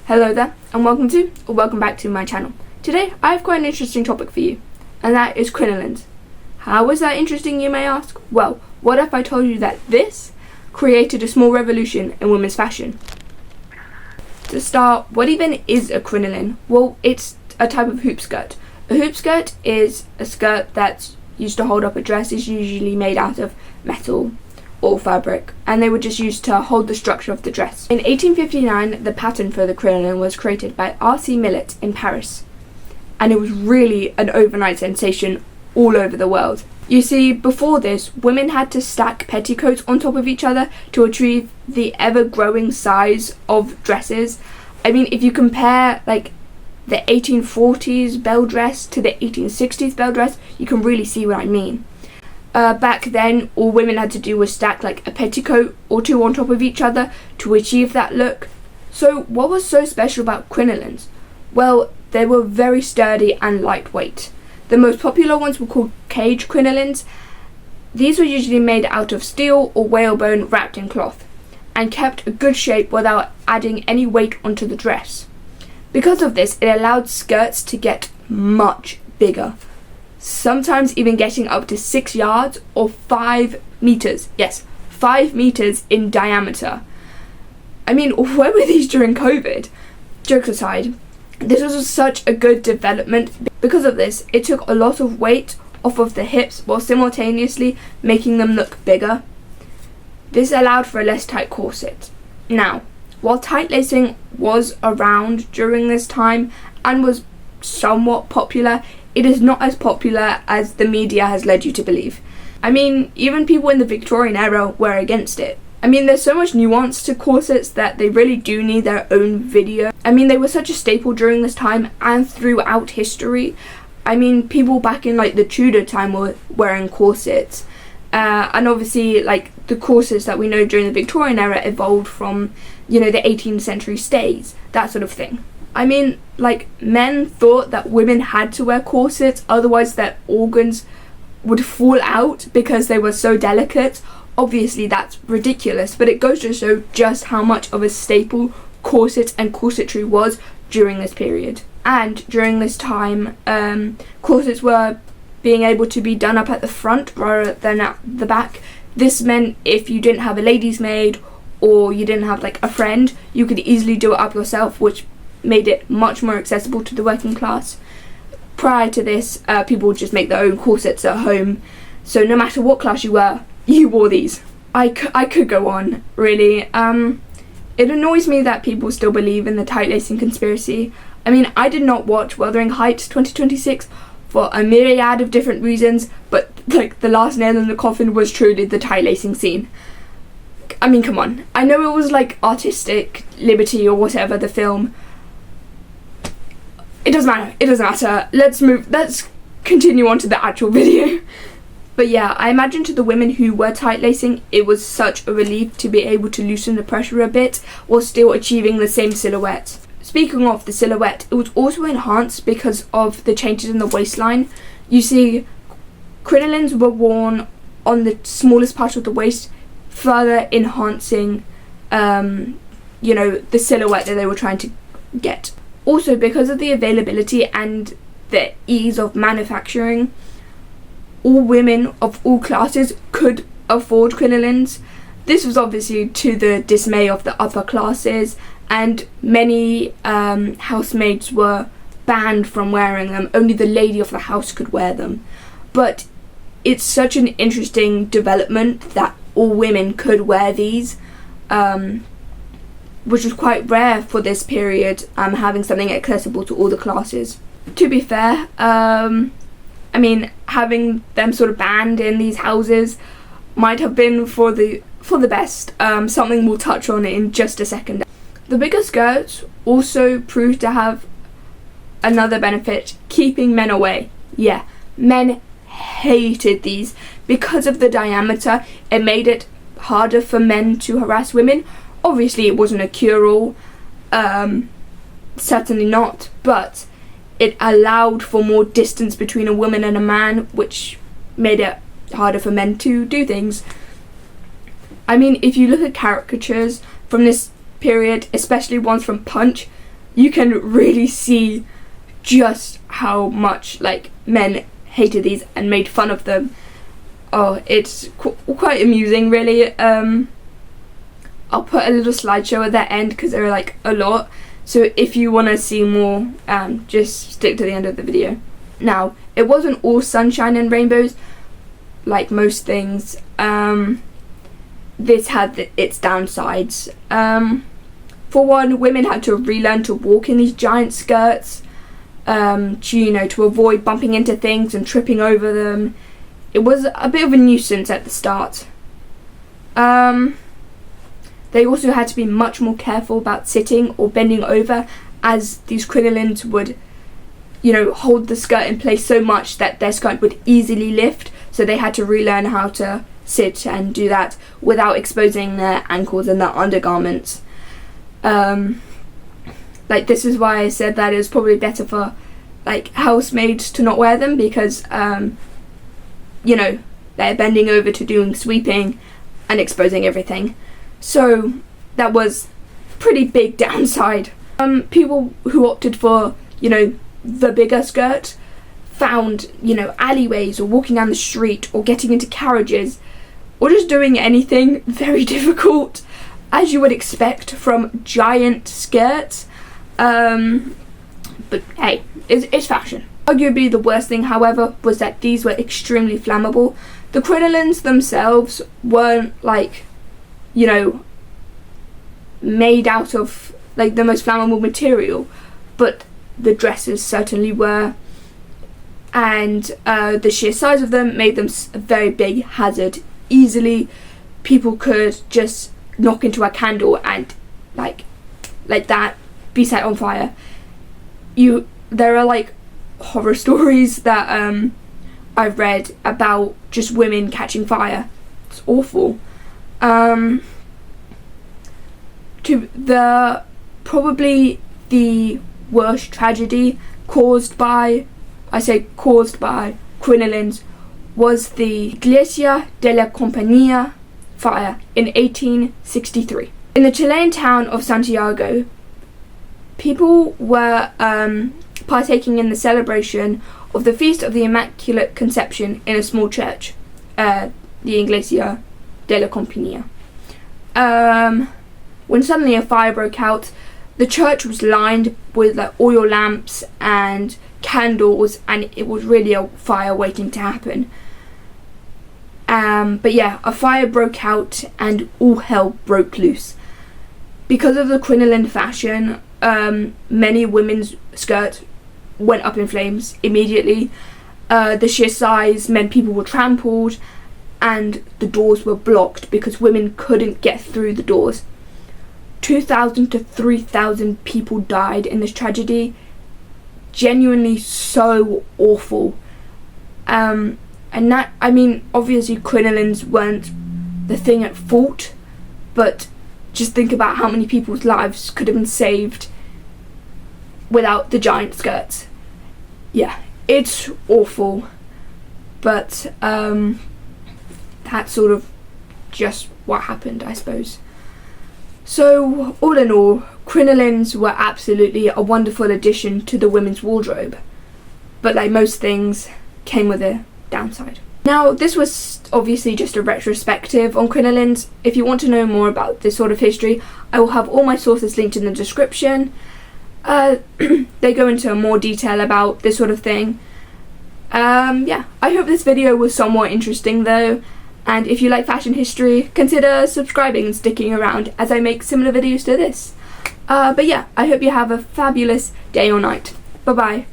Hello there, and welcome back to my channel. Today I have quite an interesting topic for you, and that is crinolines. How is that interesting, you may ask? Well, what if I told you that this created a small revolution in women's fashion? To start, what even is a crinoline? Well, it's a type of hoop skirt. A hoop skirt is a skirt that's used to hold up a dress. It's usually made out of metal or fabric, and they were just used to hold the structure of the dress. In 1859, the pattern for the crinoline was created by R.C. Millet in Paris, and it was really an overnight sensation all over the world. You see, before this, women had to stack petticoats on top of each other to achieve the ever-growing size of dresses. I mean, if you compare like the 1840s belle dress to the 1860s belle dress, you can really see what I mean. Back then, all women had to do was stack like a petticoat or two on top of each other to achieve that look. So what was so special about crinolines? Well, they were very sturdy and lightweight. The most popular ones were called cage crinolines. These were usually made out of steel or whalebone wrapped in cloth, and kept a good shape without adding any weight onto the dress. Because of this, it allowed skirts to get much bigger, sometimes even getting up to 6 yards or 5 meters. Yes, 5 meters in diameter. I mean, where were these during COVID? Jokes aside, this was such a good development. Because of this, it took a lot of weight off of the hips while simultaneously making them look bigger. This allowed for a less tight corset. Now, while tight lacing was around during this time and was somewhat popular, it is not as popular as the media has led you to believe. I mean, even people in the Victorian era were against it. I mean, there's so much nuance to corsets that they really do need their own video. I mean, they were such a staple during this time and throughout history. I mean, people back in like the Tudor time were wearing corsets. And obviously, like, the corsets that we know during the Victorian era evolved from, you know, the 18th century stays, that sort of thing. I mean, like, men thought that women had to wear corsets, otherwise their organs would fall out because they were so delicate. Obviously, that's ridiculous, but it goes to show just how much of a staple corset and corsetry was during this period. And during this time, corsets were being able to be done up at the front rather than at the back. This meant if you didn't have a lady's maid or you didn't have like a friend, you could easily do it up yourself, which made it much more accessible to the working class. Prior to this, people would just make their own corsets at home, so no matter what class you were, you wore these. I could go on, really. It annoys me that people still believe in the tight lacing conspiracy. I mean, I did not watch Wuthering Heights 2026 for a myriad of different reasons, but like the last nail in the coffin was truly the tight lacing scene. I mean, come on. I know it was like artistic liberty or whatever, the film. It doesn't matter. Let's continue on to the actual video. But yeah, I imagine to the women who were tight lacing, it was such a relief to be able to loosen the pressure a bit while still achieving the same silhouette. Speaking of the silhouette, it was also enhanced because of the changes in the waistline. You see, crinolines were worn on the smallest part of the waist, further enhancing, you know, the silhouette that they were trying to get. Also, because of the availability and the ease of manufacturing, all women of all classes could afford crinolines. This was obviously to the dismay of the upper classes, and many housemaids were banned from wearing them. Only the lady of the house could wear them. But it's such an interesting development that all women could wear these, which was quite rare for this period, having something accessible to all the classes. To be fair, I mean, having them sort of banned in these houses might have been for the best. Something we'll touch on in just a second. The bigger skirts also proved to have another benefit, keeping men away. Yeah, men hated these. Because of the diameter, it made it harder for men to harass women. Obviously, it wasn't a cure-all, certainly not, but it allowed for more distance between a woman and a man, which made it harder for men to do things. I mean, if you look at caricatures from this period, especially ones from Punch, you can really see just how much like men hated these and made fun of them. Oh, it's quite amusing, really. I'll put a little slideshow at that end because there are like a lot, so if you want to see more, just stick to the end of the video. Now, it wasn't all sunshine and rainbows like most things. This had its downsides. For one, women had to relearn to walk in these giant skirts, to avoid bumping into things and tripping over them. It was a bit of a nuisance at the start. They also had to be much more careful about sitting or bending over, as these crinolines would, hold the skirt in place so much that their skirt would easily lift, so they had to relearn how to sit and do that without exposing their ankles and their undergarments. This is why I said that it was probably better for housemaids to not wear them, because they're bending over to doing sweeping and exposing everything. So that was pretty big downside. People who opted for the bigger skirt found alleyways or walking down the street or getting into carriages or just doing anything very difficult, as you would expect from giant skirts. But hey, it's fashion. Arguably the worst thing, however, was that these were extremely flammable. The crinolines themselves weren't made out of the most flammable material, but the dresses certainly were, and the sheer size of them made them a very big hazard. Easily people could just knock into a candle and like that be set on fire. There are horror stories that I've read about just women catching fire. It's awful. Probably the worst tragedy caused by crinolines was the Iglesia de la Compañía fire in 1863. In the Chilean town of Santiago, people were partaking in the celebration of the Feast of the Immaculate Conception in a small church, the Iglesia de la Compañía. When suddenly a fire broke out. The church was lined with oil lamps and candles, and it was really a fire waiting to happen. But yeah, a fire broke out and all hell broke loose. Because of the crinoline fashion, many women's skirts went up in flames immediately. The sheer size meant people were trampled and the doors were blocked because women couldn't get through the doors. 2,000 to 3,000 people died in this tragedy. Genuinely so awful. And that, obviously crinolines weren't the thing at fault, but just think about how many people's lives could have been saved without the giant skirts. Yeah, it's awful, but that's sort of just what happened, I suppose. So, all in all, crinolines were absolutely a wonderful addition to the women's wardrobe, but like most things, came with a downside. Now, this was obviously just a retrospective on crinolines. If you want to know more about this sort of history, I will have all my sources linked in the description. They go into more detail about this sort of thing. I hope this video was somewhat interesting though. And if you like fashion history, consider subscribing and sticking around as I make similar videos to this. But yeah, I hope you have a fabulous day or night. Bye bye.